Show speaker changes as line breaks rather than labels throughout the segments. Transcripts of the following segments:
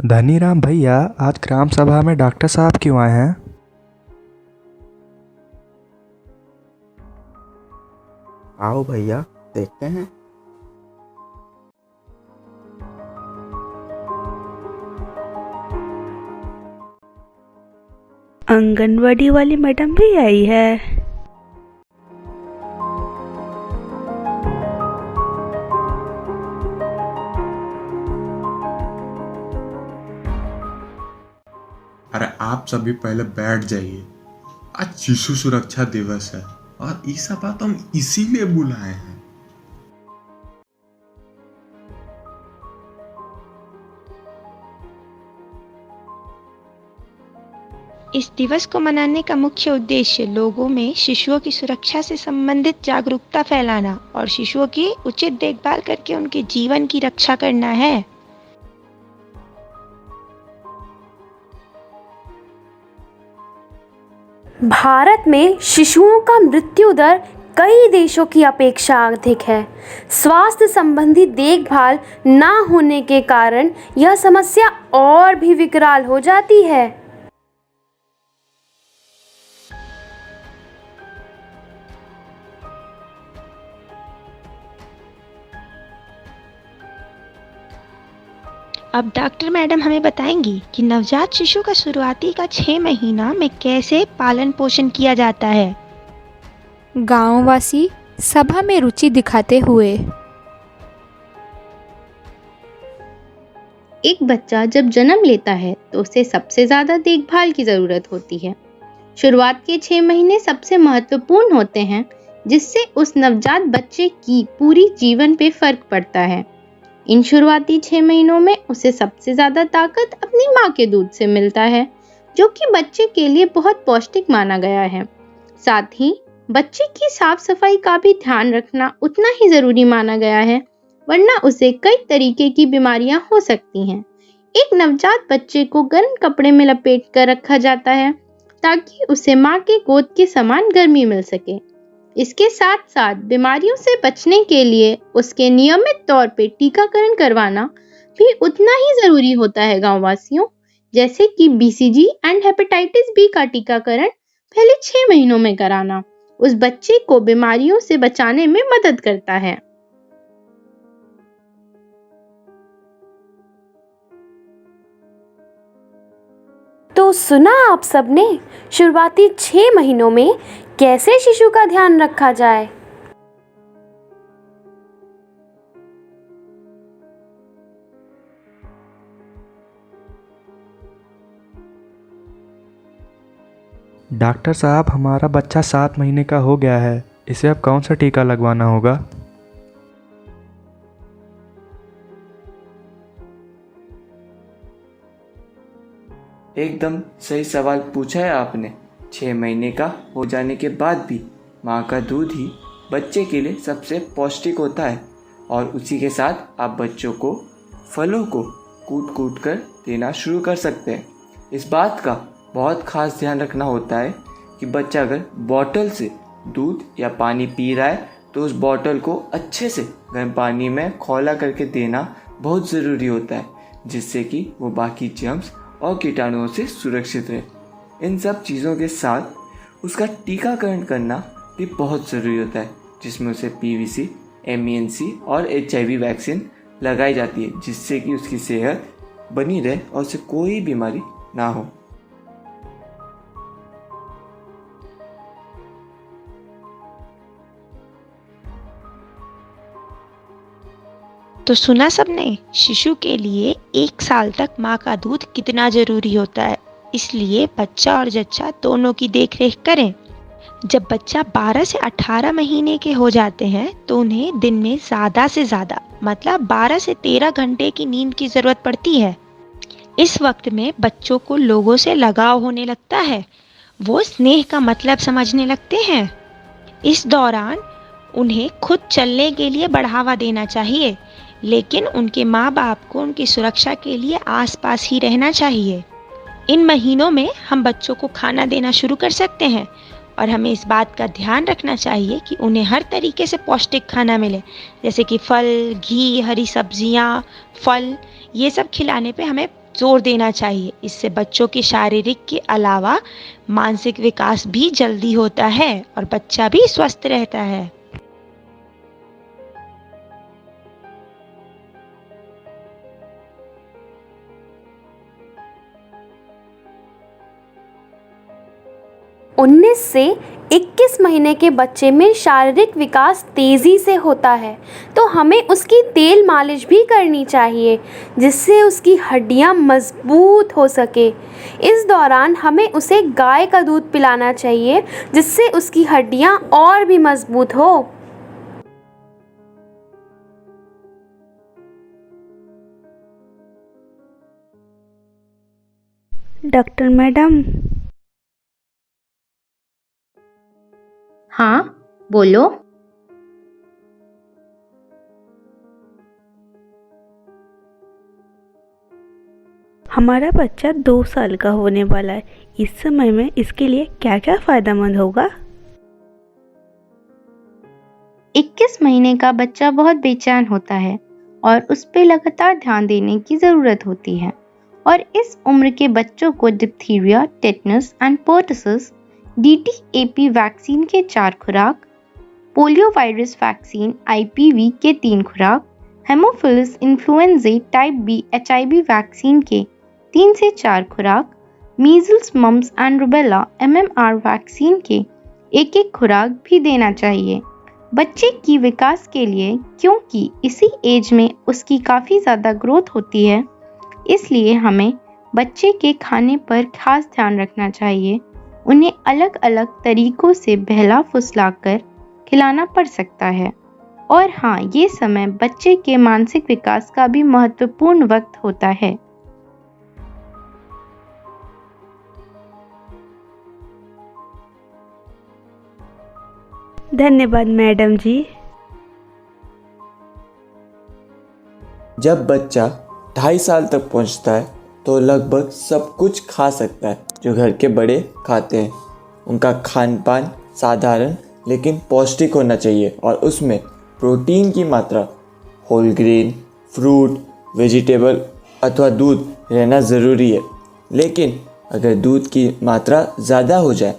धनीराम भैया, आज ग्राम सभा में डॉक्टर साहब क्यों आए हैं?
आओ भैया, देखते हैं।
आंगनवाड़ी वाली मैडम भी आई है।
अरे आप सभी पहले बैठ जाइए। आज शिशु सुरक्षा दिवस है और ये सब बात हम इसीलिए बुलाए हैं।
इस दिवस को मनाने का मुख्य उद्देश्य लोगों में शिशुओं की सुरक्षा से संबंधित जागरूकता फैलाना और शिशुओं की उचित देखभाल करके उनके जीवन की रक्षा करना है।
भारत में शिशुओं का मृत्यु दर कई देशों की अपेक्षा अधिक है। स्वास्थ्य संबंधी देखभाल ना होने के कारण यह समस्या और भी विकराल हो जाती है।
अब डॉक्टर मैडम हमें बताएंगी कि नवजात शिशु का शुरुआती का 6 महीना में कैसे पालन पोषण किया जाता है।
गांववासी सभा में रुचि दिखाते हुए।
एक बच्चा जब जन्म लेता है तो उसे सबसे ज़्यादा देखभाल की ज़रूरत होती है। शुरुआत के 6 महीने सबसे महत्वपूर्ण होते हैं, जिससे उस नवजात बच्चे की पूरी जीवन पे फर्क पड़ता है। इन शुरुआती 6 महीनों में उसे सबसे ज़्यादा ताकत अपनी माँ के दूध से मिलता है, जो कि बच्चे के लिए बहुत पौष्टिक माना गया है। साथ ही बच्चे की साफ सफाई का भी ध्यान रखना उतना ही ज़रूरी माना गया है, वरना उसे कई तरीके की बीमारियां हो सकती हैं। एक नवजात बच्चे को गर्म कपड़े में लपेट कर रखा जाता है ताकि उसे माँ के गोद के समान गर्मी मिल सके। इसके साथ साथ बीमारियों से बचने के लिए उसके नियमित तौर पे टीकाकरण करवाना भी उतना ही ज़रूरी होता है गांववासियों, जैसे कि BCG एंड हेपेटाइटिस बी का टीकाकरण पहले 6 महीनों में कराना उस बच्चे को बीमारियों से बचाने में मदद करता है।
तो सुना आप सबने, शुरुआती 6 महीनों में कैसे शिशु का ध्यान रखा जाए।
डॉक्टर साहब, हमारा बच्चा 7 महीने का हो गया है, इसे अब कौन सा टीका लगवाना होगा?
एकदम सही सवाल पूछा है आपने। 6 महीने का हो जाने के बाद भी माँ का दूध ही बच्चे के लिए सबसे पौष्टिक होता है और उसी के साथ आप बच्चों को फलों को कूट कूट कर देना शुरू कर सकते हैं। इस बात का बहुत खास ध्यान रखना होता है कि बच्चा अगर बॉटल से दूध या पानी पी रहा है तो उस बॉटल को अच्छे से गर्म पानी में खौला करके देना बहुत ज़रूरी होता है, जिससे कि वो बाकी जर्म्स और कीटाणुओं से सुरक्षित रहे। इन सब चीज़ों के साथ उसका टीकाकरण करना भी बहुत ज़रूरी होता है, जिसमें उसे PVC, MENC और HIV वैक्सीन लगाई जाती है, जिससे कि उसकी सेहत बनी रहे और उसे कोई बीमारी ना हो।
तो सुना सबने, शिशु के लिए 1 साल तक माँ का दूध कितना जरूरी होता है, इसलिए बच्चा और जच्चा दोनों की देखरेख करें। जब बच्चा 12 से 18 महीने के हो जाते हैं तो उन्हें दिन में ज़्यादा से ज़्यादा मतलब 12 से 13 घंटे की नींद की ज़रूरत पड़ती है। इस वक्त में बच्चों को लोगों से लगाव होने लगता है, वो स्नेह का मतलब समझने लगते हैं। इस दौरान उन्हें खुद चलने के लिए बढ़ावा देना चाहिए, लेकिन उनके माँ बाप को उनकी सुरक्षा के लिए आसपास ही रहना चाहिए। इन महीनों में हम बच्चों को खाना देना शुरू कर सकते हैं और हमें इस बात का ध्यान रखना चाहिए कि उन्हें हर तरीके से पौष्टिक खाना मिले, जैसे कि फल, घी, हरी सब्जियां, फल, ये सब खिलाने पे हमें जोर देना चाहिए। इससे बच्चों के शारीरिक के अलावा मानसिक विकास भी जल्दी होता है और बच्चा भी स्वस्थ रहता है।
उन्नीस से 21 महीने के बच्चे में शारीरिक विकास तेज़ी से होता है, तो हमें उसकी तेल मालिश भी करनी चाहिए जिससे उसकी हड्डियां मजबूत हो सके। इस दौरान हमें उसे गाय का दूध पिलाना चाहिए जिससे उसकी हड्डियां और भी मजबूत हो।
डॉक्टर मैडम,
हाँ, बोलो।
हमारा बच्चा 2 साल का होने वाला है। इस समय में इसके लिए क्या क्या फायदेमंद होगा?
21 महीने का बच्चा बहुत बेचैन होता है और उस पर लगातार ध्यान देने की ज़रूरत होती है। और इस उम्र के बच्चों को diphtheria, tetanus and pertussis, DTaP vaccine के 4 खुराक, पोलियो वायरस वैक्सीन IPV के 3 खुराक, हेमोफिलस इन्फ्लुएंजाe टाइप B HIV वैक्सीन के 3 से 4 खुराक, measles, mumps and rubella MMR vaccine के 1-1 खुराक भी देना चाहिए बच्चे की विकास के लिए, क्योंकि इसी एज में उसकी काफ़ी ज़्यादा ग्रोथ होती है। इसलिए हमें बच्चे के खाने पर खास ध्यान रखना चाहिए। उन्हें अलग अलग तरीकों से बहला फुसलाकर खिलाना पड़ सकता है। और हाँ, ये समय बच्चे के मानसिक विकास का भी महत्वपूर्ण वक्त होता है।
धन्यवाद मैडम जी।
जब बच्चा 2.5 साल तक पहुंचता है तो लगभग सब कुछ खा सकता है जो घर के बड़े खाते हैं। उनका खान पान साधारण लेकिन पौष्टिक होना चाहिए और उसमें प्रोटीन की मात्रा, होल ग्रेन, फ्रूट, वेजिटेबल अथवा दूध रहना ज़रूरी है। लेकिन अगर दूध की मात्रा ज़्यादा हो जाए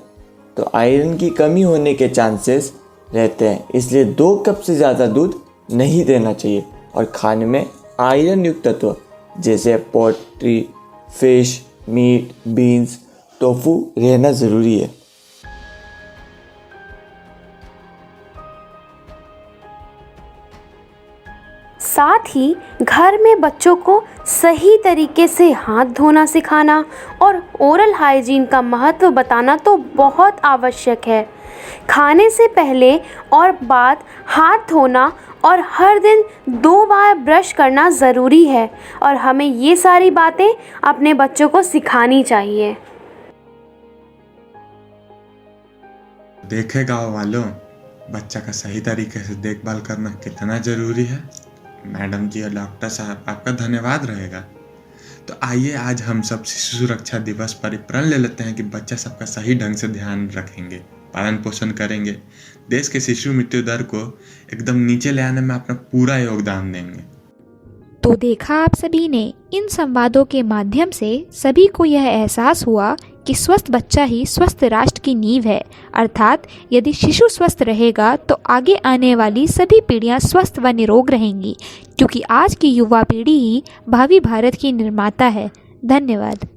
तो आयरन की कमी होने के चांसेस रहते हैं। इसलिए 2 कप से ज़्यादा दूध नहीं देना चाहिए और खाने में आयरन युक्त तत्व जैसे poultry, fish, meat, beans, tofu रहना ज़रूरी है।
साथ ही घर में बच्चों को सही तरीके से हाथ धोना सिखाना और ओरल हाइजीन का महत्व बताना तो बहुत आवश्यक है। खाने से पहले और बाद हाथ धोना और हर दिन 2 बार ब्रश करना ज़रूरी है और हमें ये सारी बातें अपने बच्चों को सिखानी चाहिए।
देखे गाँव वालों, बच्चा का सही तरीके से देखभाल करना कितना ज़रूरी है। मैडम जी और डॉक्टर साहब, आपका धन्यवाद रहेगा। तो आइए आज हम सब शिशु सुरक्षा दिवस पर प्रण ले लेते हैं कि बच्चा सबका सही ढंग से ध्यान रखेंगे, पालन पोषण करेंगे, देश के शिशु मृत्यु दर को एकदम नीचे ले आने में अपना पूरा योगदान देंगे।
तो देखा आप सभी ने, इन संवादों के माध्यम से सभी को यह एहसास हुआ कि स्वस्थ बच्चा ही स्वस्थ राष्ट्र की नींव है। अर्थात यदि शिशु स्वस्थ रहेगा तो आगे आने वाली सभी पीढ़ियां स्वस्थ व निरोग रहेंगी, क्योंकि आज की युवा पीढ़ी ही भावी भारत की निर्माता है। धन्यवाद।